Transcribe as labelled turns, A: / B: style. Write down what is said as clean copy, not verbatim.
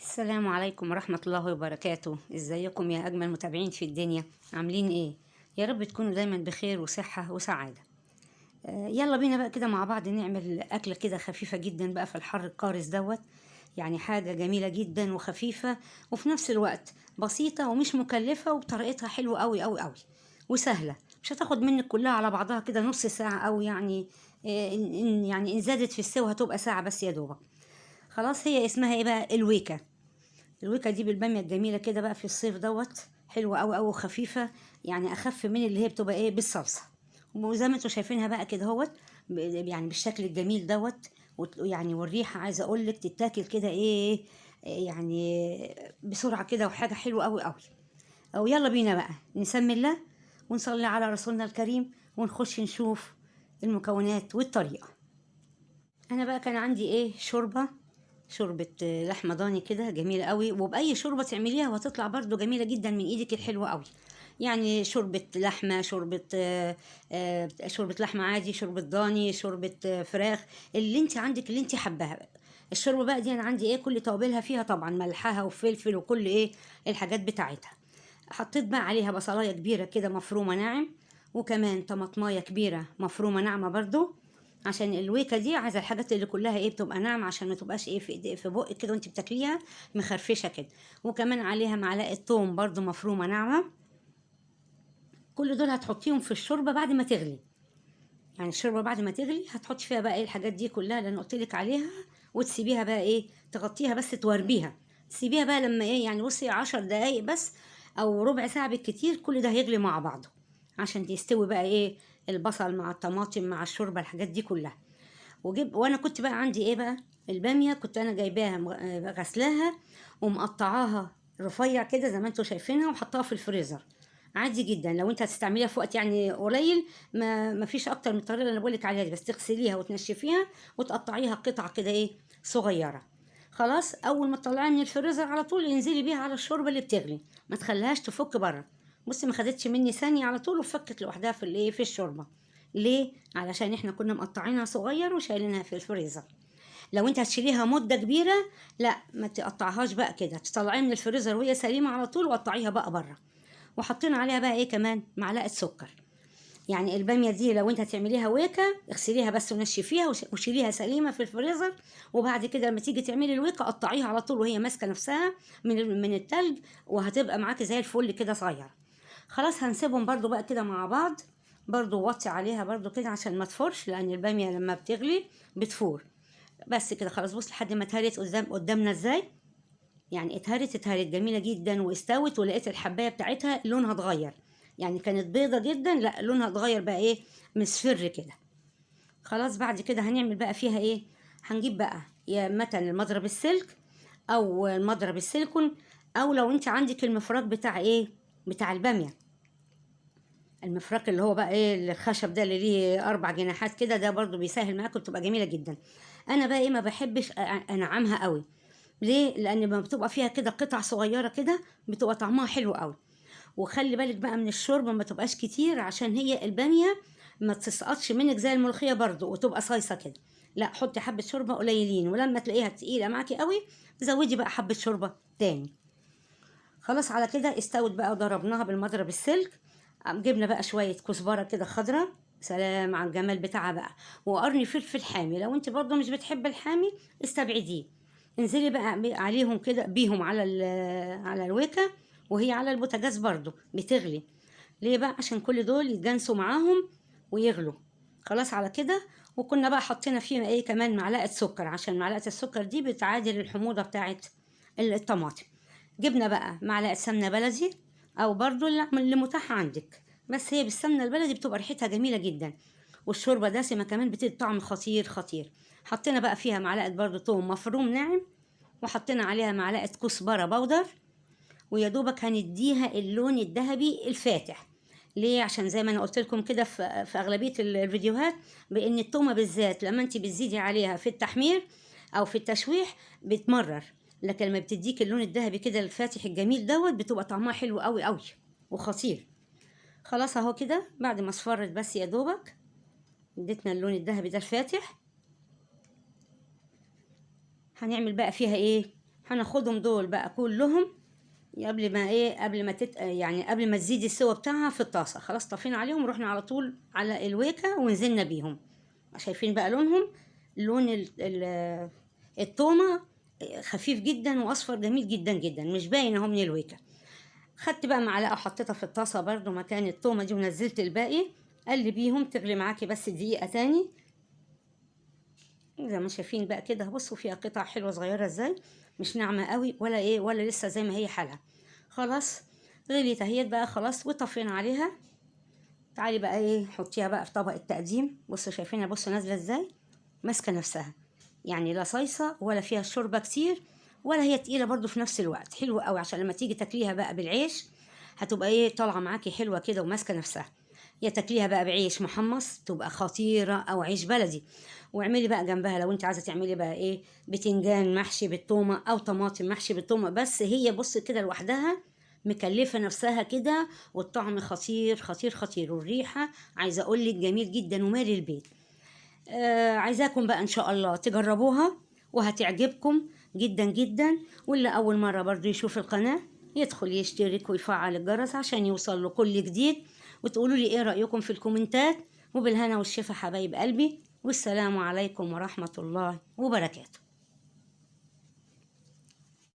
A: السلام عليكم ورحمة الله وبركاته. ازيكم يا أجمل متابعين في الدنيا؟ عاملين ايه؟ يا رب تكونوا دايما بخير وصحة وسعادة. يلا بينا بقى كده مع بعض نعمل أكلة كده خفيفة جدا بقى في الحر القارس دوت. يعني حاجة جميلة جدا وخفيفة وفي نفس الوقت بسيطة ومش مكلفة وبطريقتها حلوة أوي أوي أوي وسهلة. مش هتاخد منك كلها على بعضها كده نص ساعة أو يعني إن زادت في السوا هتبقى ساعة بس يا دوبك. خلاص، هي اسمها ايه بقى؟ الويكا. الويكا دي بالباميه الجميله كده بقى في الصيف دوت، حلوه قوي قوي وخفيفه. يعني اخف من اللي هي بتبقى ايه بالصلصه. وزي ما انتوا شايفينها بقى كده اهوت، يعني بالشكل الجميل دوت. يعني والريحه عايزه اقول لك تتاكل كده ايه، يعني بسرعه كده وحاجه حلوه قوي قوي. او يلا بينا بقى نسمي الله ونصلي على رسولنا الكريم ونخش نشوف المكونات والطريقه. انا بقى كان عندي ايه شوربة لحمة ضاني كده جميلة قوي، وبأي شوربة تعمليها وهتطلع برضو جميلة جدا من ايدك الحلوة قوي. يعني شوربة لحمة، شوربة لحمة عادي، شوربة ضاني، شوربة فراخ، اللي انت عندك اللي انت حباها. الشوربة بقى دي انا عندي ايه كل توابلها فيها طبعا، ملحها وفلفل وكل ايه الحاجات بتاعتها. حطيت بقى عليها بصلاية كبيرة كده مفرومة ناعم، وكمان طماطماية كبيرة مفرومة ناعمة برضو، عشان الويكا دي عايزه الحاجات اللي كلها ايه بتبقى ناعمه، عشان ما تبقاش ايه في بقك كده وانت بتاكليها مخرفشه كده. وكمان عليها معلقه توم برضو مفرومه ناعمه. كل دول هتحطيهم في الشوربه بعد ما تغلي. يعني الشوربه بعد ما تغلي هتحطي فيها بقى ايه الحاجات دي كلها اللي انا قلت لك عليها، وتسيبيها بقى ايه تغطيها بس تواربيها. تسيبيها بقى لما ايه يعني بصي 10 دقايق بس او ربع ساعه بالكتير، كل ده هيغلي مع بعضه عشان يستوي بقى ايه البصل مع الطماطم مع الشوربه الحاجات دي كلها. وانا كنت بقى عندي ايه بقى الباميه، كنت انا جايباها غسلاها ومقطعاها رفيع كده زي ما انتوا شايفينها وحطاها في الفريزر. عادي جدا لو انت هتستعمليها في وقت يعني قليل، ما فيش اكتر من الطريقه اللي انا بقولك عليها دي، بس تغسليها وتنشفيها وتقطعيها قطع كده ايه صغيره. خلاص، اول ما تطلعيها من الفريزر على طول انزلي بيها على الشوربه اللي بتغلي، ما تخليهاش تفك بره. بصي ما خدتش مني ثانيه على طول وفكت لوحدها في الايه في الشوربه. ليه؟ علشان احنا كنا مقطعينها صغير وشايلينها في الفريزر. لو انت هتشيليها مدة كبيرة، لا ما تقطعهاش بقى كده، تطلعيها من الفريزر وهي سليمة على طول وقطعيها بقى بره. وحطينا عليها بقى ايه كمان معلقة سكر. يعني البامية دي لو انت هتعمليها ويكا اغسليها بس ونشفيها وشيليها سليمة في الفريزر. وبعد كده لما تيجي تعملي الويكا قطعيها على طول وهي ماسكة نفسها من التلج، وهتبقى معاكي زي الفل كده صغيرة. خلاص هنسيبهم برضو بقى كده مع بعض. برضو وطي عليها برضو كده عشان ما تفورش، لان البامية لما بتغلي بتفور. بس كده خلاص، بص لحد ما اتهرت قدامنا ازاي. يعني اتهرت جميلة جدا واستوت، ولقيت الحباية بتاعتها لونها اتغير. يعني كانت بيضة جدا، لا لونها اتغير بقى ايه مصفر كده. خلاص بعد كده هنعمل بقى فيها ايه. هنجيب بقى يا مثلا المضرب السلك او المضرب السيليكون، او لو انت عندك المفرك بتاع ايه بتاع البامية. المفرك اللي هو بقى ايه الخشب ده اللي ليه 4 جناحات كده، ده برضو بيسهل معاكم بتبقى جميله جدا. انا بقى ايه ما بحبش انعمها قوي. ليه؟ لان لما بتبقى فيها كده قطع صغيره كده بتبقى طعمها حلو قوي. وخلي بالك بقى من الشوربه ما تبقاش كتير، عشان هي الباميه ما تسقطش منك زي الملوخيه برضو وتبقى صيصه كده. لا حطي حبه شوربه قليلين، ولما تلاقيها تقيله معاكي قوي زودي بقى حبه شوربه تاني. خلاص على كده استوت بقى وضربناها بالمضرب السلك. جبنا بقى شوية كزبرة كده خضرة، سلام على الجمال بتاعها بقى. وقرني فلفل حامي، لو انت برضه مش بتحب الحامي استبعديه. انزلي بقى عليهم كده بيهم على الويكة، وهي على البوتاجاز برضه بتغلي. ليه بقى؟ عشان كل دول يتجانسوا معاهم ويغلوا. خلاص على كده. وكنا بقى حطينا فيها ايه كمان معلقة سكر، عشان معلقة السكر دي بتعادل الحموضة بتاعت الطماطم. جبنا بقى معلقة سمنة بلدي، او برضو اللي متاح عندك، بس هي بالسمنة البلدي بتبقى ريحتها جميلة جدا. والشوربة دسمة كمان بتدي طعم خطير خطير. حطينا بقى فيها معلقة برضو توم مفروم ناعم، وحطينا عليها معلقة كزبرة بودر. ويا دوبك هنديها اللون الذهبي الفاتح. ليه؟ عشان زي ما انا قلت لكم كده في اغلبيه الفيديوهات، بان التومه بالذات لما انت بتزيدي عليها في التحمير او في التشويح بتمرر. لكن لما بتديك اللون الذهبي كده الفاتح الجميل دوت بتبقى طعمها حلو قوي قوي وخطير. خلاص اهو كده بعد ما اصفرت بس يا دوبك اديتنا اللون الذهبي ده الفاتح. هنعمل بقى فيها ايه؟ هناخدهم دول بقى كلهم قبل ما قبل ما يعني قبل ما تزيد السوا بتاعها في الطاسه. خلاص طفينا عليهم ورحنا على طول على الويكه ونزلنا بيهم. شايفين بقى لونهم، لون التومه خفيف جدا واصفر جميل جدا جدا، مش باين اهو من الويكه. خدت بقى معلقه وحطيتها في الطاسه برده مكان التومه دي ونزلت الباقي. قلبيهم تغلي معاكي بس دقيقه تاني زي ما شايفين بقى كده. بصوا فيها قطع حلوه صغيره ازاي، مش ناعمه قوي ولا ولا لسه زي ما هي حالها. خلاص غليت اهيت بقى خلاص وطفينا عليها. تعالي بقى حطيها بقى في طبق التقديم. بصوا شايفينها، بصوا نازله ازاي ماسكه نفسها، يعني لا صيصه ولا فيها شوربه كتير ولا هي تقيله برضو في نفس الوقت. حلوه قوي عشان لما تيجي تاكليها بقى بالعيش هتبقى طالعه معاكي حلوه كده وماسكه نفسها. يا تاكليها بقى بعيش محمص تبقى خطيره او عيش بلدي. واعملي بقى جنبها لو انت عايزه تعملي بقى بتنجان محشي بالثومه او طماطم محشي بالثومه، بس هي بص كده لوحدها مكلفه نفسها كده، والطعم خطير خطير خطير، والريحه عايزه اقول لك جميل جدا ومالي البيت. عايزاكم بقى ان شاء الله تجربوها وهتعجبكم جدا جدا. واللي اول مره برضو يشوف القناه يدخل يشترك ويفعل الجرس عشان يوصل له كل جديد، وتقولوا لي ايه رايكم في الكومنتات. وبالهنا والشفا حبايب قلبي، والسلام عليكم ورحمه الله وبركاته.